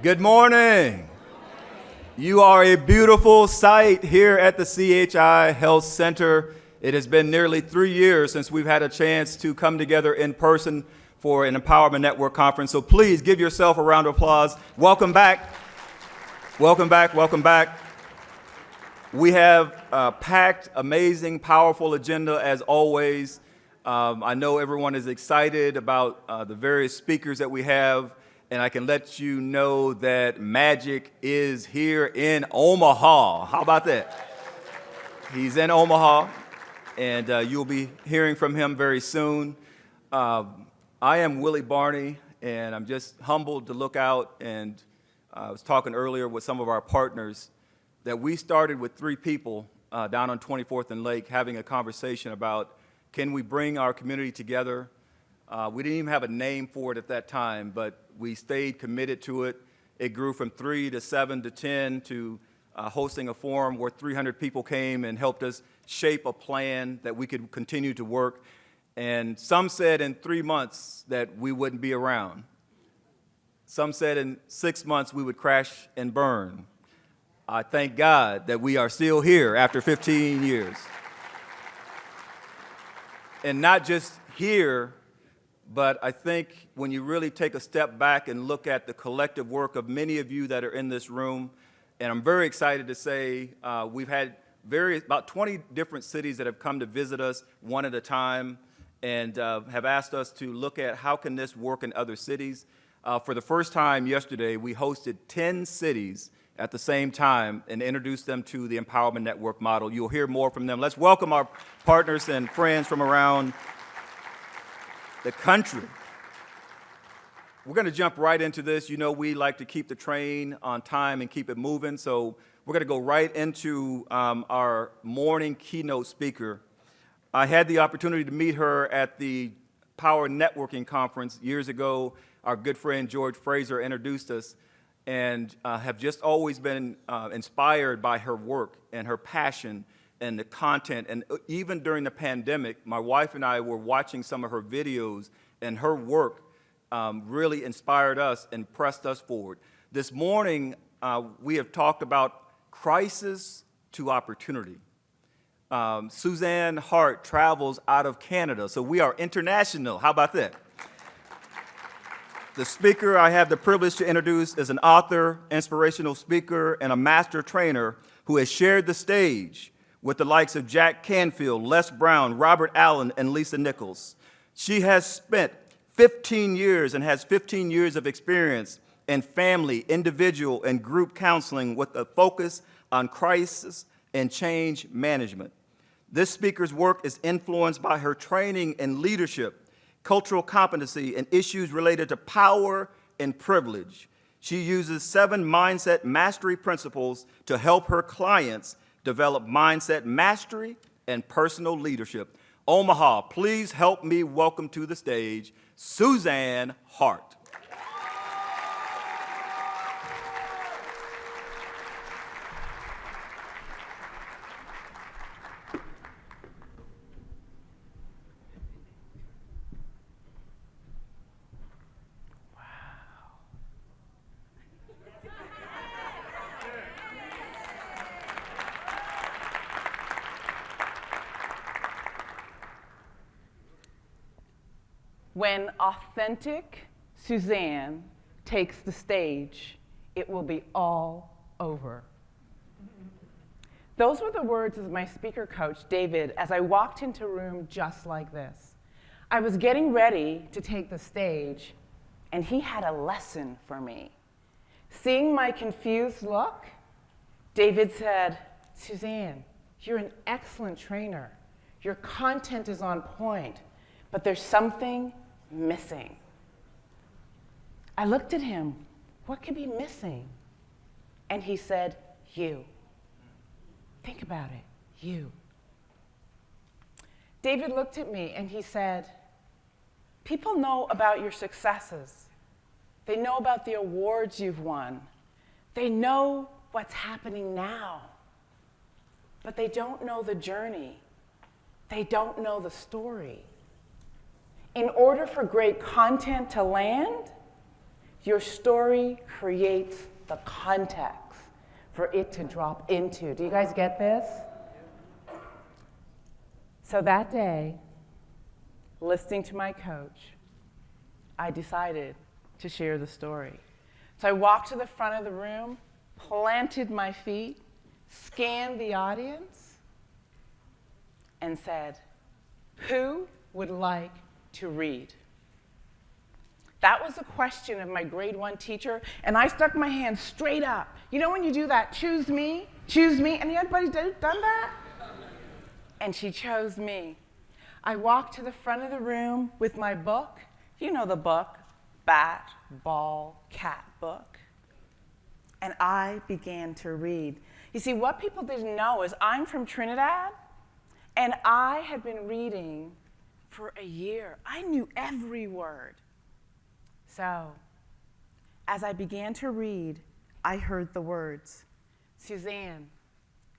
Good morning. You are a beautiful sight here at the CHI Health Center. It has been nearly 3 years since we've had a chance to come together in person for an Empowerment Network conference. So please give yourself a round of applause. Welcome back. Welcome back. Welcome back. We have a packed, amazing, powerful agenda as always. I know everyone is excited about the various speakers that we have. And I can let you know that magic is here in Omaha. How about that? He's in Omaha, and you'll be hearing from him very soon. I am Willie Barney, and I'm just humbled to look out. And I was talking earlier with some of our partners that we started with 3 people down on 24th and Lake having a conversation about, can we bring our community together? We didn't even have a name for it at that time, but we stayed committed to it. It grew from 3 to 7 to 10 to hosting a forum where 300 people came and helped us shape a plan that we could continue to work. And some said in 3 months that we wouldn't be around. Some said in 6 months we would crash and burn. I thank God that we are still here after 15 years. And not just here, but I think when you really take a step back and look at the collective work of many of you that are in this room, and I'm very excited to say we've had about 20 different cities that have come to visit us one at a time and have asked us to look at how can this work in other cities. For the first time yesterday, we hosted 10 cities at the same time and introduced them to the Empowerment Network model. You'll hear more from them. Let's welcome our partners and friends from around the country. We're going to jump right into this. You know, we like to keep the train on time and keep it moving, so we're going to go right into our morning keynote speaker. I had the opportunity to meet her at the Power Networking Conference years ago. Our good friend George Fraser introduced us and have just always been inspired by her work and her passion and the content. And even during the pandemic, my wife and I were watching some of her videos, and her work really inspired us and pressed us forward. This morning, we have talked about crisis to opportunity. Suzan Hart travels out of Canada, so we are international. How about that? The speaker I have the privilege to introduce is an author, inspirational speaker, and a master trainer who has shared the stage with the likes of Jack Canfield, Les Brown, Robert Allen, and Lisa Nichols. She has spent 15 years and has 15 years of experience in family, individual, and group counseling with a focus on crisis and change management. This speaker's work is influenced by her training in leadership, cultural competency, and issues related to power and privilege. She uses 7 mindset mastery principles to help her clients develop mindset mastery and personal leadership. Omaha, please help me welcome to the stage Suzan Hart. When authentic Suzan takes the stage, it will be all over. Those were the words of my speaker coach, David, as I walked into a room just like this. I was getting ready to take the stage, and he had a lesson for me. Seeing my confused look, David said, "Suzan, you're an excellent trainer. Your content is on point, but there's something missing." I looked at him. What could be missing? And he said, "You. Think about it. You." David looked at me and he said, "People know about your successes. They know about the awards you've won. They know what's happening now. But they don't know the journey. They don't know the story. In order for great content to land, Your story creates the context for it to drop into. Do you guys get this? So that day, listening to my coach, I decided to share the story. So I walked to the front of the room, planted my feet, scanned the audience, and said, "Who would like to read?" That was the question of my grade 1 teacher, and I stuck my hand straight up. You know when you do that, choose me, anybody done that? And she chose me. I walked to the front of the room with my book. You know the book, Bat, Ball, Cat book. And I began to read. You see, what people didn't know is I'm from Trinidad, and I had been reading for a year. I knew every word. So, as I began to read, I heard the words, "Suzanne,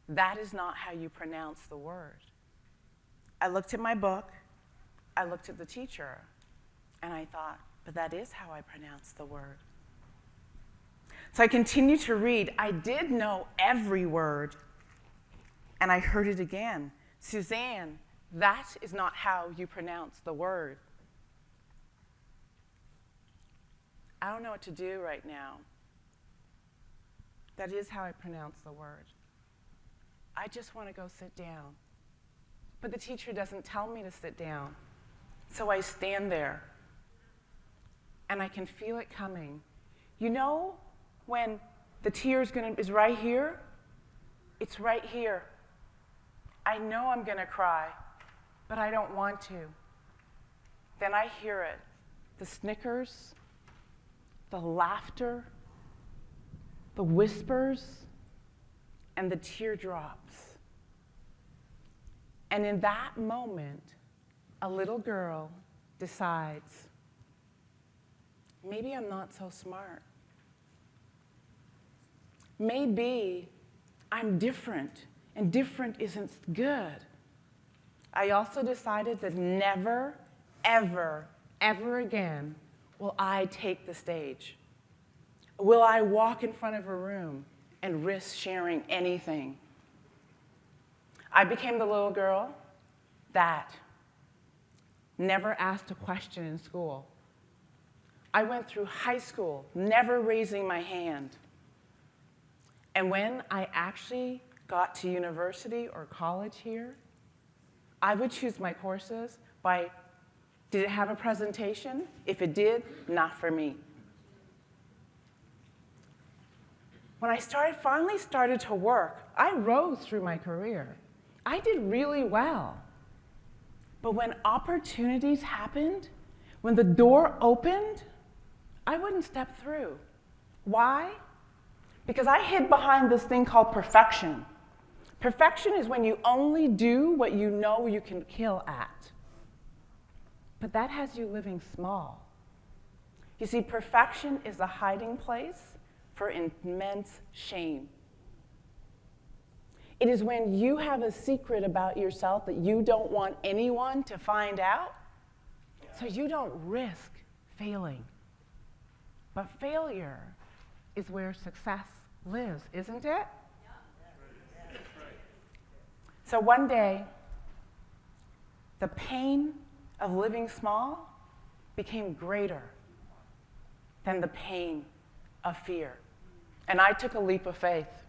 that is not how you pronounce the word." I looked at my book, I looked at the teacher, and I thought, but that is how I pronounce the word. So I continued to read. I did know every word, and I heard it again. "Suzanne, that is not how you pronounce the word." I don't know what to do right now. That is how I pronounce the word. I just want to go sit down. But the teacher doesn't tell me to sit down. So I stand there, and I can feel it coming. You know when the tear is right here? It's right here. I know I'm going to cry, but I don't want to. Then I hear it, the snickers, the laughter, the whispers, and the teardrops. And in that moment, a little girl decides, maybe I'm not so smart. Maybe I'm different, and different isn't good. I also decided that never, ever, ever again will I take the stage. Will I walk in front of a room and risk sharing anything? I became the little girl that never asked a question in school. I went through high school never raising my hand. And when I actually got to university or college here, I would choose my courses by, did it have a presentation? If it did, not for me. When I finally started to work, I rose through my career. I did really well. But when opportunities happened, when the door opened, I wouldn't step through. Why? Because I hid behind this thing called perfection. Perfection is when you only do what you know you can kill at. But that has you living small. You see, perfection is a hiding place for immense shame. It is when you have a secret about yourself that you don't want anyone to find out, so you don't risk failing. But failure is where success lives, isn't it? So one day, the pain of living small became greater than the pain of fear. And I took a leap of faith.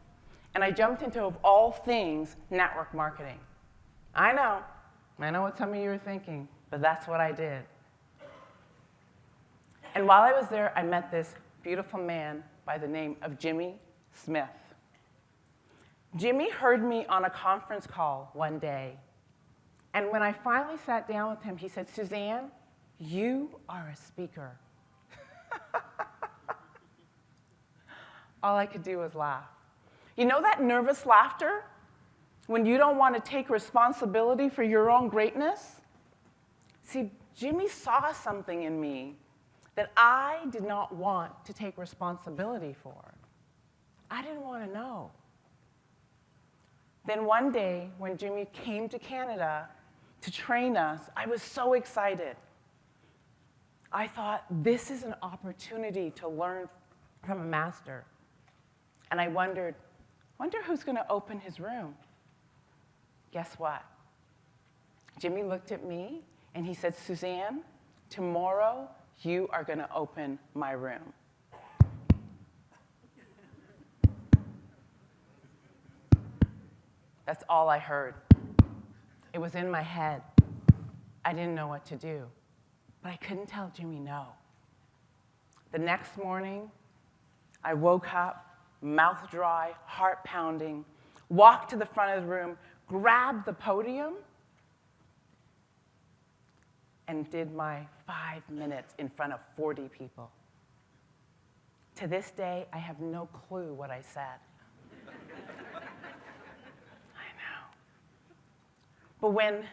And I jumped into, of all things, network marketing. I know what some of you are thinking, but that's what I did. And while I was there, I met this beautiful man by the name of Jimmy Smith. Jimmy heard me on a conference call one day. And when I finally sat down with him, he said, "Suzanne, you are a speaker." All I could do was laugh. You know that nervous laughter when you don't want to take responsibility for your own greatness? See, Jimmy saw something in me that I did not want to take responsibility for. I didn't want to know. Then one day, when Jimmy came to Canada to train us, I was so excited. I thought, this is an opportunity to learn from a master. And I wonder who's going to open his room? Guess what? Jimmy looked at me and he said, Suzanne, tomorrow you are going to open my room. That's all I heard. It was in my head. I didn't know what to do, but I couldn't tell Jimmy no. The next morning, I woke up, mouth dry, heart pounding, walked to the front of the room, grabbed the podium, and did my 5 minutes in front of 40 people. To this day, I have no clue what I said. I know. But when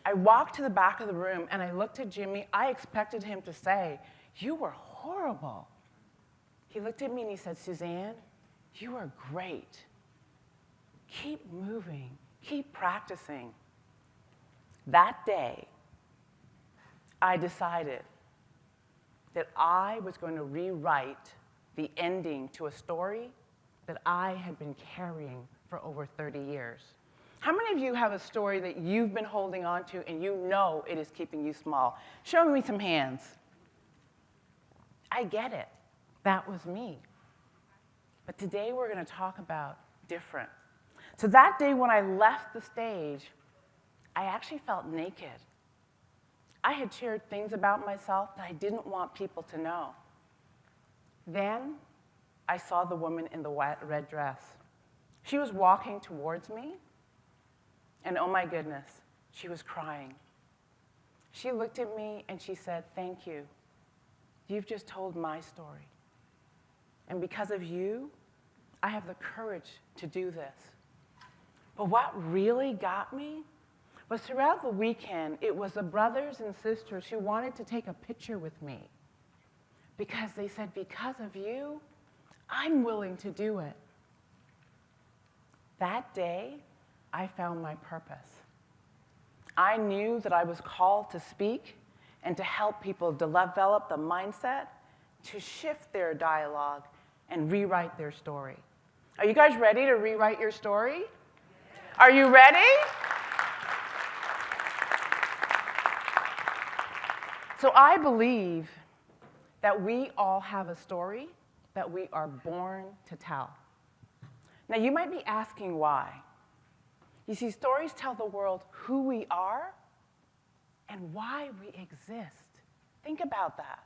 I walked to the back of the room and I looked at Jimmy, I expected him to say, "You were horrible." He looked at me and he said, "Suzanne, you are great. Keep moving, keep practicing." That day, I decided that I was going to rewrite the ending to a story that I had been carrying for over 30 years. How many of you have a story that you've been holding on to and you know it is keeping you small? Show me some hands. I get it. That was me. But today we're going to talk about different. So that day when I left the stage, I actually felt naked. I had shared things about myself that I didn't want people to know. Then I saw the woman in the red dress. She was walking towards me, and oh my goodness, she was crying. She looked at me and she said, "Thank you. You've just told my story. And because of you, I have the courage to do this." But what really got me was throughout the weekend, it was the brothers and sisters who wanted to take a picture with me because they said, "Because of you, I'm willing to do it." That day, I found my purpose. I knew that I was called to speak and to help people develop the mindset to shift their dialogue and rewrite their story. Are you guys ready to rewrite your story? Are you ready? So I believe that we all have a story that we are born to tell. Now, you might be asking why. You see, stories tell the world who we are and why we exist. Think about that.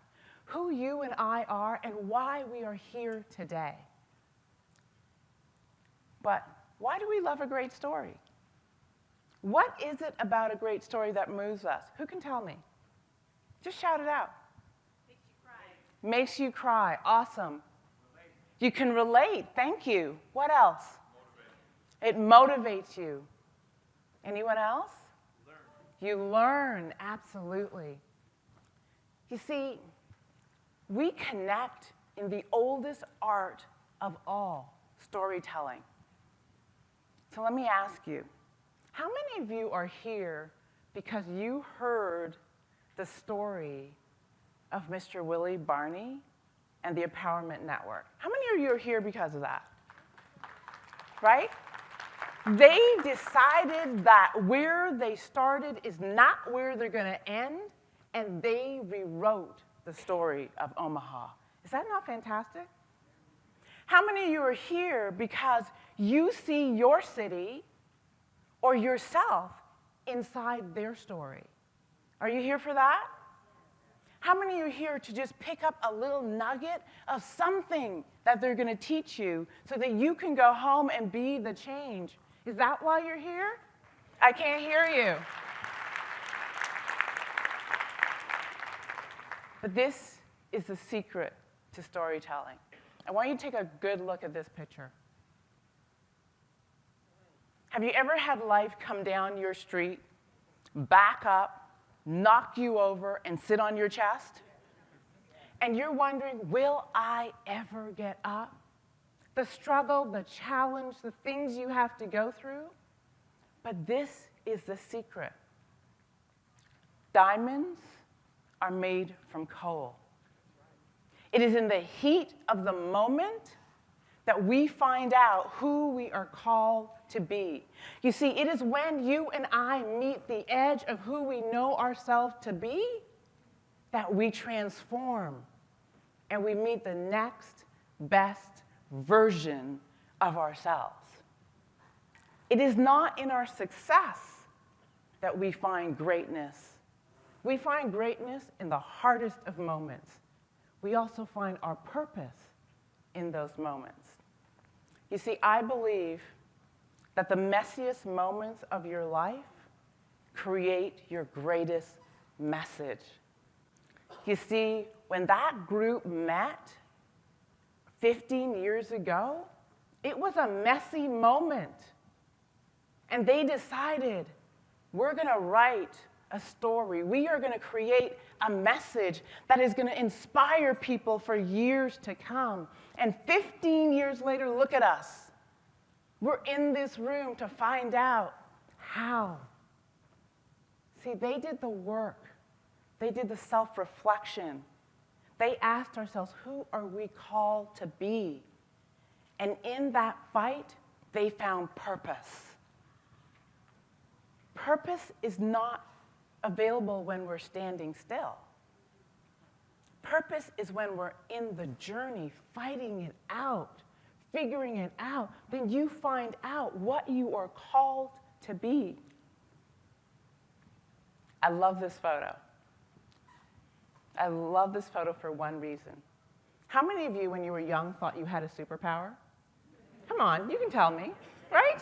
Who you and I are and why we are here today. But why do we love a great story? What is it about a great story that moves us? Who can tell me? Just shout it out. Makes you cry. Makes you cry. Awesome. Relate. You can relate. Thank you. What else? Motivate. It motivates you. Anyone else? Learn. You learn. Absolutely. You see, we connect in the oldest art of all, storytelling. So let me ask you, how many of you are here because you heard the story of Mr. Willie Barney and the Empowerment Network? How many of you are here because of that? Right? They decided that where they started is not where they're going to end, and they rewrote the story of Omaha. Is that not fantastic? How many of you are here because you see your city or yourself inside their story? Are you here for that? How many are here to just pick up a little nugget of something that they're going to teach you so that you can go home and be the change? Is that why you're here? I can't hear you. But this is the secret to storytelling. I want you to take a good look at this picture. Have you ever had life come down your street, back up, knock you over, and sit on your chest? And you're wondering, will I ever get up? The struggle, the challenge, the things you have to go through. But this is the secret. Diamonds are made from coal. It is in the heat of the moment that we find out who we are called to be. You see, it is when you and I meet the edge of who we know ourselves to be that we transform and we meet the next best version of ourselves. It is not in our success that we find greatness. We find greatness in the hardest of moments. We also find our purpose in those moments. You see, I believe that the messiest moments of your life create your greatest message. You see, when that group met 15 years ago, it was a messy moment. And they decided, we're going to write a story. We are going to create a message that is going to inspire people for years to come. And 15 years later, look at us. We're in this room to find out how. See, they did the work. They did the self-reflection. They asked ourselves, who are we called to be? And in that fight, they found purpose. Purpose is not available when we're standing still. Purpose is when we're in the journey, fighting it out, figuring it out. Then you find out what you are called to be. I love this photo. I love this photo for one reason. How many of you, when you were young, thought you had a superpower? Come on, you can tell me, right?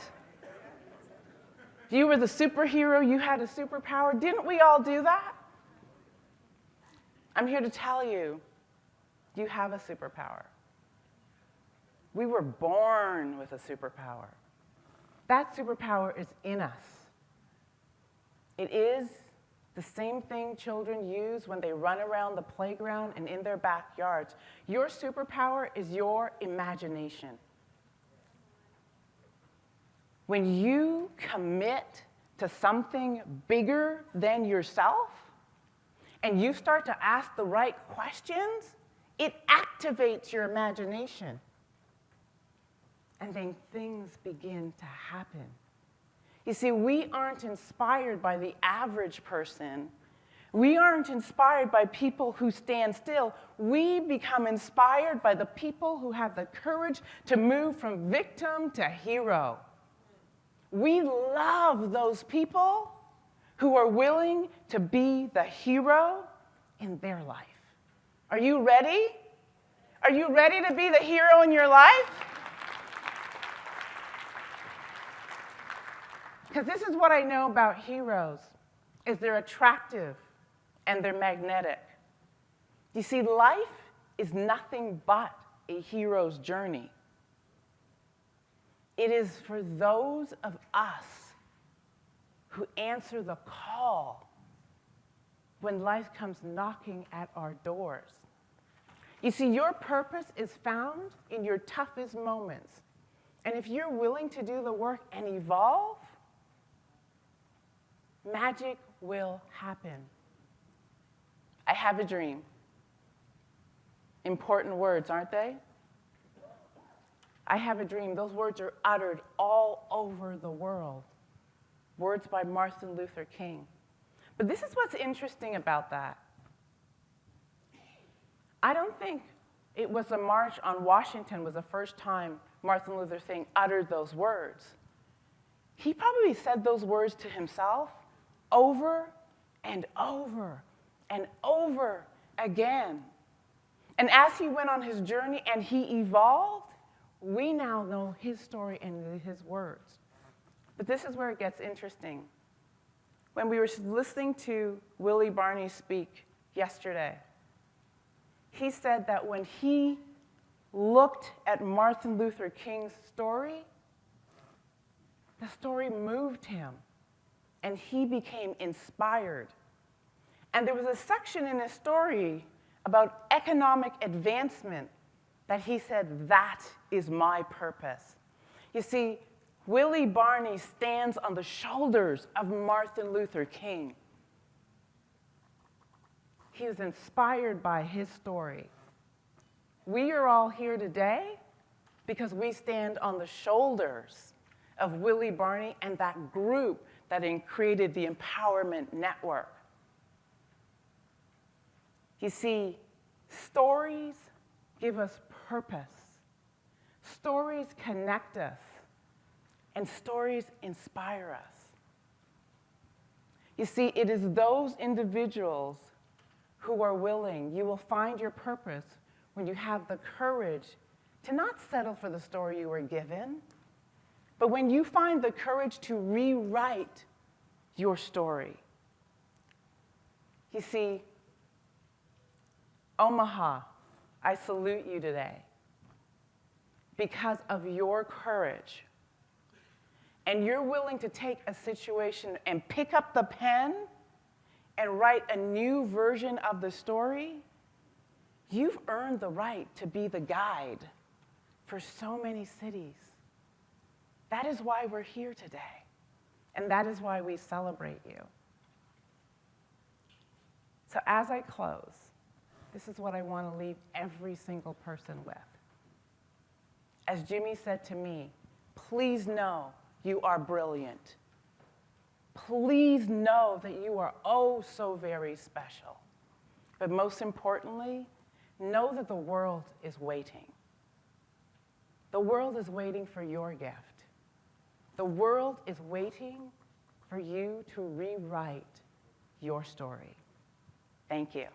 You were the superhero, you had a superpower. Didn't we all do that? I'm here to tell you, you have a superpower. We were born with a superpower. That superpower is in us. It is the same thing children use when they run around the playground and in their backyards. Your superpower is your imagination. When you commit to something bigger than yourself, and you start to ask the right questions, it activates your imagination. And then things begin to happen. You see, we aren't inspired by the average person. We aren't inspired by people who stand still. We become inspired by the people who have the courage to move from victim to hero. We love those people who are willing to be the hero in their life. Are you ready? Are you ready to be the hero in your life? Because this is what I know about heroes, is they're attractive and they're magnetic. You see, life is nothing but a hero's journey. It is for those of us who answer the call when life comes knocking at our doors. You see, your purpose is found in your toughest moments. And if you're willing to do the work and evolve, magic will happen. I have a dream. Important words, aren't they? I have a dream. Those words are uttered all over the world. Words by Martin Luther King. But this is what's interesting about that. I don't think it was a march on Washington was the first time Martin Luther King uttered those words. He probably said those words to himself over and over and over again. And as he went on his journey and he evolved, we now know his story and his words. But this is where it gets interesting. When we were listening to Willie Barney speak yesterday, he said that when he looked at Martin Luther King's story, the story moved him, and he became inspired. And there was a section in his story about economic advancement that he said, that is my purpose. You see, Willie Barney stands on the shoulders of Martin Luther King. He was inspired by his story. We are all here today because we stand on the shoulders of Willie Barney and that group that created the Empowerment Network. You see, stories give us purpose. Stories connect us, and stories inspire us. You see, it is those individuals who are willing. You will find your purpose when you have the courage to not settle for the story you were given, but when you find the courage to rewrite your story. You see, Omaha, I salute you today because of your courage. And you're willing to take a situation and pick up the pen and write a new version of the story. You've earned the right to be the guide for so many cities. That is why we're here today. And that is why we celebrate you. So as I close, this is what I want to leave every single person with. As Jimmy said to me, please know you are brilliant. Please know that you are oh so very special. But most importantly, know that the world is waiting. The world is waiting for your gift. The world is waiting for you to rewrite your story. Thank you.